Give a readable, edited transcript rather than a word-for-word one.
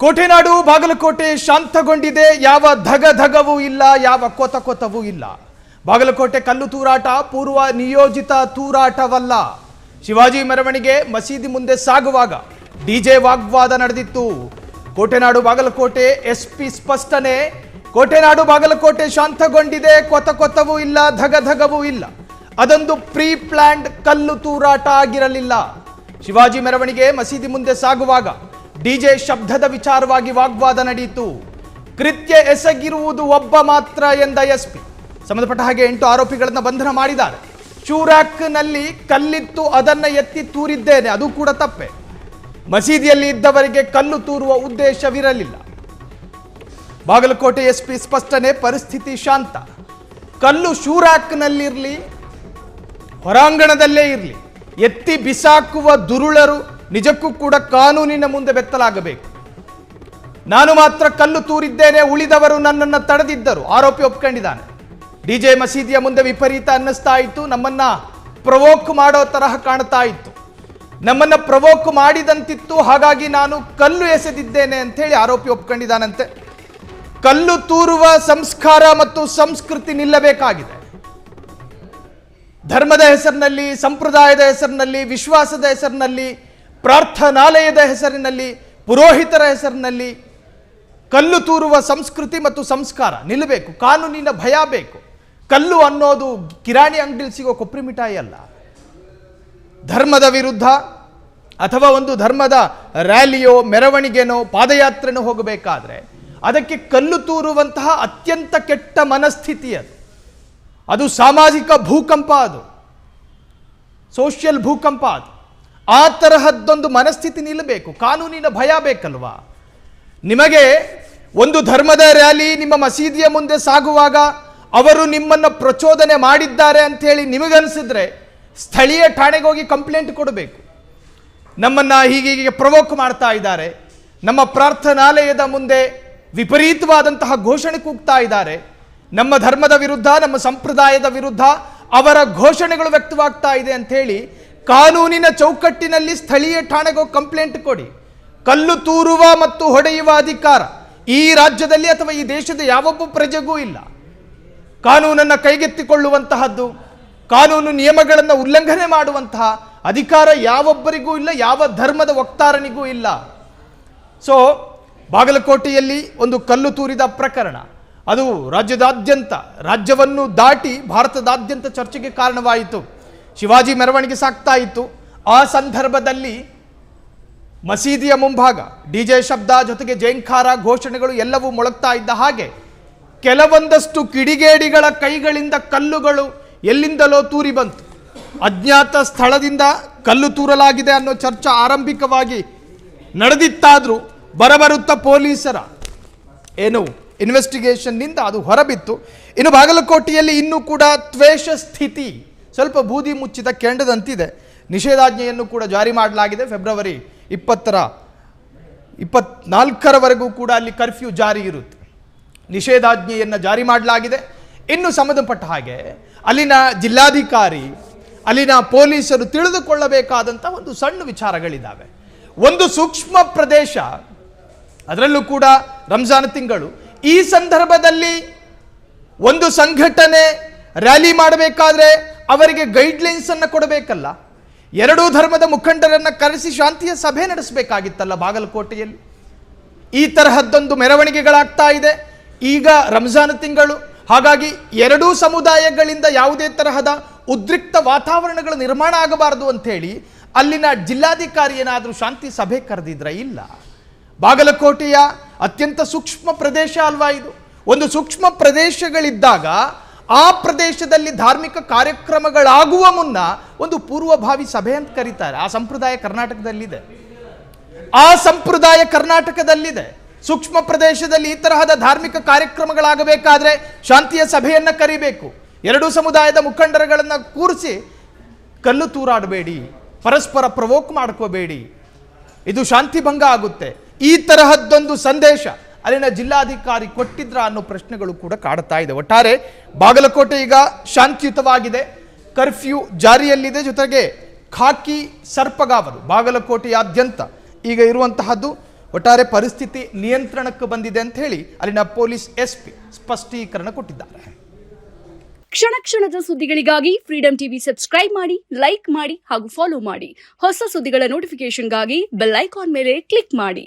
ಕೋಟೆನಾಡು ಬಾಗಲಕೋಟೆ ಶಾಂತಗೊಂಡಿದೆ. ಯಾವ ಧಗಧಗವೂ ಇಲ್ಲ, ಯಾವ ಕೊತವೂ ಇಲ್ಲ. ಬಾಗಲಕೋಟೆ ಕಲ್ಲು ತೂರಾಟ ಪೂರ್ವ ನಿಯೋಜಿತ ತೂರಾಟವಲ್ಲ. ಶಿವಾಜಿ ಮೆರವಣಿಗೆ ಮಸೀದಿ ಮುಂದೆ ಸಾಗುವಾಗ ಡಿಜೆ ವಾಗ್ವಾದ ನಡೆದಿತ್ತು. ಕೋಟೆನಾಡು ಬಾಗಲಕೋಟೆ ಎಸ್ಪಿ ಸ್ಪಷ್ಟನೆ. ಕೋಟೆನಾಡು ಬಾಗಲಕೋಟೆ ಶಾಂತಗೊಂಡಿದೆ, ಕೊತವೂ ಇಲ್ಲ, ಧಗಧಗವೂ ಇಲ್ಲ. ಅದೊಂದು ಪ್ರೀ ಪ್ಲಾನ್ಡ್ ಕಲ್ಲು ತೂರಾಟ ಆಗಿರಲಿಲ್ಲ. ಶಿವಾಜಿ ಮೆರವಣಿಗೆ ಮಸೀದಿ ಮುಂದೆ ಸಾಗುವಾಗ ಡಿಜೆ ಶಬ್ದದ ವಿಚಾರವಾಗಿ ವಾಗ್ವಾದ ನಡೆಯಿತು. ಕೃತ್ಯ ಎಸಗಿರುವುದು ಒಬ್ಬ ಮಾತ್ರ ಎಂದ ಎಸ್ಪಿ. ಸಂಬಂಧಪಟ್ಟ ಹಾಗೆ 8 ಆರೋಪಿಗಳನ್ನು ಬಂಧನ ಮಾಡಿದ್ದಾರೆ. ಶೂರ್ಯಾಕ್ನಲ್ಲಿ ಕಲ್ಲಿತ್ತು, ಅದನ್ನ ಎತ್ತಿ ತೂರಿದ್ದೇನೆ, ಅದು ಕೂಡ ತಪ್ಪೆ. ಮಸೀದಿಯಲ್ಲಿ ಇದ್ದವರಿಗೆ ಕಲ್ಲು ತೂರುವ ಉದ್ದೇಶವಿರಲಿಲ್ಲ. ಬಾಗಲಕೋಟೆ ಎಸ್ಪಿ ಸ್ಪಷ್ಟನೆ. ಪರಿಸ್ಥಿತಿ ಶಾಂತ. ಕಲ್ಲು ಶೂರ್ಯಾಕ್ನಲ್ಲಿರಲಿ, ಹೊರಾಂಗಣದಲ್ಲೇ ಇರಲಿ, ಎತ್ತಿ ಬಿಸಾಕುವ ದುರುಳರು ನಿಜಕ್ಕೂ ಕೂಡ ಕಾನೂನಿನ ಮುಂದೆ ಬೆತ್ತಲಾಗಬೇಕು. ನಾನು ಮಾತ್ರ ಕಲ್ಲು ತೂರಿದ್ದೇನೆ, ಉಳಿದವರು ನನ್ನನ್ನು ತಡೆದಿದ್ದರು. ಆರೋಪಿ ಒಪ್ಕೊಂಡಿದ್ದಾನೆ. ಡಿಜೆ ಮಸೀದಿಯ ಮುಂದೆ ವಿಪರೀತ ಅನ್ನಿಸ್ತಾ ಇತ್ತು. ನಮ್ಮನ್ನ ಪ್ರವೋಕ್ ಮಾಡೋ ತರಹ ಕಾಣ್ತಾ ಇತ್ತು, ನಮ್ಮನ್ನ ಪ್ರವೋಕ್ ಮಾಡಿದಂತಿತ್ತು. ಹಾಗಾಗಿ ನಾನು ಕಲ್ಲು ಎಸೆದಿದ್ದೇನೆ ಅಂತ ಹೇಳಿ ಆರೋಪಿ ಒಪ್ಕೊಂಡಿದ್ದಾನಂತೆ. ಕಲ್ಲು ತೂರುವ ಸಂಸ್ಕಾರ ಮತ್ತು ಸಂಸ್ಕೃತಿ ನಿಲ್ಲಬೇಕಾಗಿದೆ. ಧರ್ಮದ ಹೆಸರಿನಲ್ಲಿ, ಸಂಪ್ರದಾಯದ ಹೆಸರಿನಲ್ಲಿ, ವಿಶ್ವಾಸದ ಹೆಸರಿನಲ್ಲಿ, ಪ್ರಾರ್ಥನಾಲಯದ ಹೆಸರಿನಲ್ಲಿ, ಪುರೋಹಿತರ ಹೆಸರಿನಲ್ಲಿ ಕಲ್ಲು ತೂರುವ ಸಂಸ್ಕೃತಿ ಮತ್ತು ಸಂಸ್ಕಾರ ನಿಲ್ಲಬೇಕು. ಕಾನೂನಿನ ಭಯ ಬೇಕು. ಕಲ್ಲು ಅನ್ನೋದು ಕಿರಾಣಿ ಅಂಗಡಿಲಿ ಸಿಗೋ ಕೊಬ್ಬರಿ ಮಿಠಾಯಿ ಅಲ್ಲ. ಧರ್ಮದ ವಿರುದ್ಧ ಅಥವಾ ಒಂದು ಧರ್ಮದ ರ್ಯಾಲಿಯೋ, ಮೆರವಣಿಗೆನೋ, ಪಾದಯಾತ್ರೆನೋ ಹೋಗಬೇಕಾದ್ರೆ ಅದಕ್ಕೆ ಕಲ್ಲು ತೂರುವಂತಹ ಅತ್ಯಂತ ಕೆಟ್ಟ ಮನಸ್ಥಿತಿ ಅದು. ಅದು ಸಾಮಾಜಿಕ ಭೂಕಂಪ, ಅದು ಸೋಷಿಯಲ್ ಭೂಕಂಪ. ಅದು ಆ ತರಹದ್ದೊಂದು ಮನಸ್ಥಿತಿ ನಿಲ್ಲಬೇಕು. ಕಾನೂನಿನ ಭಯ ಬೇಕಲ್ವಾ? ನಿಮಗೆ ಒಂದು ಧರ್ಮದ ರ್ಯಾಲಿ ನಿಮ್ಮ ಮಸೀದಿಯ ಮುಂದೆ ಸಾಗುವಾಗ ಅವರು ನಿಮ್ಮನ್ನು ಪ್ರಚೋದನೆ ಮಾಡಿದ್ದಾರೆ ಅಂತ ಹೇಳಿ ನಿಮಗನ್ಸಿದ್ರೆ ಸ್ಥಳೀಯ ಠಾಣೆಗೆ ಹೋಗಿ ಕಂಪ್ಲೇಂಟ್ ಕೊಡಬೇಕು. ನಮ್ಮನ್ನ ಹೀಗೆ ಪ್ರವೋಕ್ ಮಾಡ್ತಾ ಇದ್ದಾರೆ, ನಮ್ಮ ಪ್ರಾರ್ಥನಾಲಯದ ಮುಂದೆ ವಿಪರೀತವಾದಂತಹ ಘೋಷಣೆ ಕೂಗ್ತಾ ಇದ್ದಾರೆ, ನಮ್ಮ ಧರ್ಮದ ವಿರುದ್ಧ, ನಮ್ಮ ಸಂಪ್ರದಾಯದ ವಿರುದ್ಧ ಅವರ ಘೋಷಣೆಗಳು ವ್ಯಕ್ತವಾಗ್ತಾ ಇದೆ ಅಂತ ಹೇಳಿ ಕಾನೂನಿನ ಚೌಕಟ್ಟಿನಲ್ಲಿ ಸ್ಥಳೀಯ ಠಾಣೆಗೆ ಹೋಗಿ ಕಂಪ್ಲೇಂಟ್ ಕೊಡಿ. ಕಲ್ಲು ತೂರುವ ಮತ್ತು ಹೊಡೆಯುವ ಅಧಿಕಾರ ಈ ರಾಜ್ಯದಲ್ಲಿ ಅಥವಾ ಈ ದೇಶದ ಯಾವೊಬ್ಬ ಪ್ರಜೆಗೂ ಇಲ್ಲ. ಕಾನೂನನ್ನು ಕೈಗೆತ್ತಿಕೊಳ್ಳುವಂತಹದ್ದು, ಕಾನೂನು ನಿಯಮಗಳನ್ನು ಉಲ್ಲಂಘನೆ ಮಾಡುವಂತಹ ಅಧಿಕಾರ ಯಾವೊಬ್ಬರಿಗೂ ಇಲ್ಲ, ಯಾವ ಧರ್ಮದ ವಕ್ತಾರನಿಗೂ ಇಲ್ಲ. ಸೊ ಬಾಗಲಕೋಟೆಯಲ್ಲಿ ಒಂದು ಕಲ್ಲು ತೂರಿದ ಪ್ರಕರಣ ಅದು ರಾಜ್ಯದಾದ್ಯಂತ, ರಾಜ್ಯವನ್ನು ದಾಟಿ ಭಾರತದಾದ್ಯಂತ ಚರ್ಚೆಗೆ ಕಾರಣವಾಯಿತು. ಶಿವಾಜಿ ಮೆರವಣಿಗೆ ಸಾಗ್ತಾ ಇತ್ತು. ಆ ಸಂದರ್ಭದಲ್ಲಿ ಮಸೀದಿಯ ಮುಂಭಾಗ ಡಿಜೆ ಶಬ್ದ ಜೊತೆಗೆ ಜೈಂಕಾರ ಘೋಷಣೆಗಳು ಎಲ್ಲವೂ ಮೊಳಗ್ತಾ ಇದ್ದ ಹಾಗೆ ಕೆಲವೊಂದಷ್ಟು ಕಿಡಿಗೇಡಿಗಳ ಕೈಗಳಿಂದ ಕಲ್ಲುಗಳು ಎಲ್ಲಿಂದಲೋ ತೂರಿ ಬಂತು. ಅಜ್ಞಾತ ಸ್ಥಳದಿಂದ ಕಲ್ಲು ತೂರಲಾಗಿದೆ ಅನ್ನೋ ಚರ್ಚೆ ಆರಂಭಿಕವಾಗಿ ನಡೆದಿತ್ತಾದರೂ ಬರಬರುತ್ತಾ ಪೊಲೀಸರ ಇನ್ವೆಸ್ಟಿಗೇಷನ್ನಿಂದ ಅದು ಹೊರಬಿತ್ತು. ಇನ್ನು ಬಾಗಲಕೋಟೆಯಲ್ಲಿ ಇನ್ನೂ ಕೂಡ ತ್ವೇಷ ಸ್ಥಿತಿ ಸ್ವಲ್ಪ ಬೂದಿ ಮುಚ್ಚಿದ ಕೆಂಡದಂತಿದೆ. ನಿಷೇಧಾಜ್ಞೆಯನ್ನು ಕೂಡ ಜಾರಿ ಮಾಡಲಾಗಿದೆ. ಫೆಬ್ರವರಿ 24ರವರೆಗೂ ಕೂಡ ಅಲ್ಲಿ ಕರ್ಫ್ಯೂ ಜಾರಿ ಇರುತ್ತೆ. ನಿಷೇಧಾಜ್ಞೆಯನ್ನು ಜಾರಿ ಮಾಡಲಾಗಿದೆ. ಇನ್ನು ಸಂಬಂಧಪಟ್ಟ ಹಾಗೆ ಅಲ್ಲಿನ ಜಿಲ್ಲಾಧಿಕಾರಿ, ಅಲ್ಲಿನ ಪೊಲೀಸರು ತಿಳಿದುಕೊಳ್ಳಬೇಕಾದಂಥ ಒಂದು ಸಣ್ಣ ವಿಚಾರಗಳಿದ್ದಾವೆ. ಒಂದು ಸೂಕ್ಷ್ಮ ಪ್ರದೇಶ, ಅದರಲ್ಲೂ ಕೂಡ ರಂಜಾನ್ ತಿಂಗಳು, ಈ ಸಂದರ್ಭದಲ್ಲಿ ಒಂದು ಸಂಘಟನೆ ರ್ಯಾಲಿ ಮಾಡಬೇಕಾದ್ರೆ ಅವರಿಗೆ ಗೈಡ್ಲೈನ್ಸ್ ಅನ್ನು ಕೊಡಬೇಕಲ್ಲ. ಎರಡೂ ಧರ್ಮದ ಮುಖಂಡರನ್ನು ಕರೆಸಿ ಶಾಂತಿಯ ಸಭೆ ನಡೆಸಬೇಕಾಗಿತ್ತಲ್ಲ ಬಾಗಲಕೋಟೆಯಲ್ಲಿ. ಈ ತರಹದ್ದೊಂದು ಮೆರವಣಿಗೆಗಳಾಗ್ತಾ ಇದೆ. ಈಗ ರಂಜಾನ್ ತಿಂಗಳು, ಹಾಗಾಗಿ ಎರಡೂ ಸಮುದಾಯಗಳಿಂದ ಯಾವುದೇ ತರಹದ ಉದ್ರಿಕ್ತ ವಾತಾವರಣಗಳ ನಿರ್ಮಾಣ ಆಗಬಾರದು ಅಂಥೇಳಿ ಅಲ್ಲಿನ ಜಿಲ್ಲಾಧಿಕಾರಿ ಏನಾದರೂ ಶಾಂತಿ ಸಭೆ ಕರೆದಿದ್ರ? ಇಲ್ಲ. ಬಾಗಲಕೋಟೆಯ ಅತ್ಯಂತ ಸೂಕ್ಷ್ಮ ಪ್ರದೇಶ ಅಲ್ವಾ ಇದು? ಒಂದು ಸೂಕ್ಷ್ಮ ಪ್ರದೇಶಗಳಿದ್ದಾಗ ಆ ಪ್ರದೇಶದಲ್ಲಿ ಧಾರ್ಮಿಕ ಕಾರ್ಯಕ್ರಮಗಳಾಗುವ ಮುನ್ನ ಒಂದು ಪೂರ್ವಭಾವಿ ಸಭೆ ಅಂತ ಕರೀತಾರೆ. ಆ ಸಂಪ್ರದಾಯ ಕರ್ನಾಟಕದಲ್ಲಿದೆ. ಸೂಕ್ಷ್ಮ ಪ್ರದೇಶದಲ್ಲಿ ಈ ತರಹದ ಧಾರ್ಮಿಕ ಕಾರ್ಯಕ್ರಮಗಳಾಗಬೇಕಾದ್ರೆ ಶಾಂತಿಯ ಸಭೆಯನ್ನು ಕರಿಬೇಕು. ಎರಡೂ ಸಮುದಾಯದ ಮುಖಂಡರುಗಳನ್ನು ಕೂರಿಸಿ ಕಲ್ಲು ತೂರಾಡಬೇಡಿ, ಪರಸ್ಪರ ಪ್ರವೋಕ್ ಮಾಡ್ಕೋಬೇಡಿ, ಇದು ಶಾಂತಿ ಭಂಗ ಆಗುತ್ತೆ, ಈ ತರಹದ್ದೊಂದು ಸಂದೇಶ ಅಲ್ಲಿನ ಜಿಲ್ಲಾಧಿಕಾರಿ ಕೊಟ್ಟಿದ್ರ ಅನ್ನೋ ಪ್ರಶ್ನೆಗಳು ಕೂಡ ಕಾಡ್ತಾ ಇದೆ. ಒಟ್ಟಾರೆ ಬಾಗಲಕೋಟೆ ಈಗ ಶಾಂತಿಯುತವಾಗಿದೆ, ಕರ್ಫ್ಯೂ ಜಾರಿಯಲ್ಲಿದೆ. ಜೊತೆಗೆ ಖಾಕಿ ಸರ್ಪಗಾವಲು ಬಾಗಲಕೋಟೆಯಾದ್ಯಂತ ಈಗ ಇರುವಂತಹದ್ದು. ಒಟ್ಟಾರೆ ಪರಿಸ್ಥಿತಿ ನಿಯಂತ್ರಣಕ್ಕೆ ಬಂದಿದೆ ಅಂತ ಹೇಳಿ ಅಲ್ಲಿನ ಪೊಲೀಸ್ SP ಸ್ಪಷ್ಟೀಕರಣ ಕೊಟ್ಟಿದ್ದಾರೆ. ಕ್ಷಣ ಕ್ಷಣದ ಸುದ್ದಿಗಳಿಗಾಗಿ ಫ್ರೀಡಂ ಟಿವಿ ಸಬ್ಸ್ಕ್ರೈಬ್ ಮಾಡಿ, ಲೈಕ್ ಮಾಡಿ ಹಾಗೂ ಫಾಲೋ ಮಾಡಿ. ಹೊಸ ಸುದ್ದಿಗಳ ನೋಟಿಫಿಕೇಶನ್ಗಾಗಿ ಬೆಲ್ ಐಕಾನ್ ಮೇಲೆ ಕ್ಲಿಕ್ ಮಾಡಿ.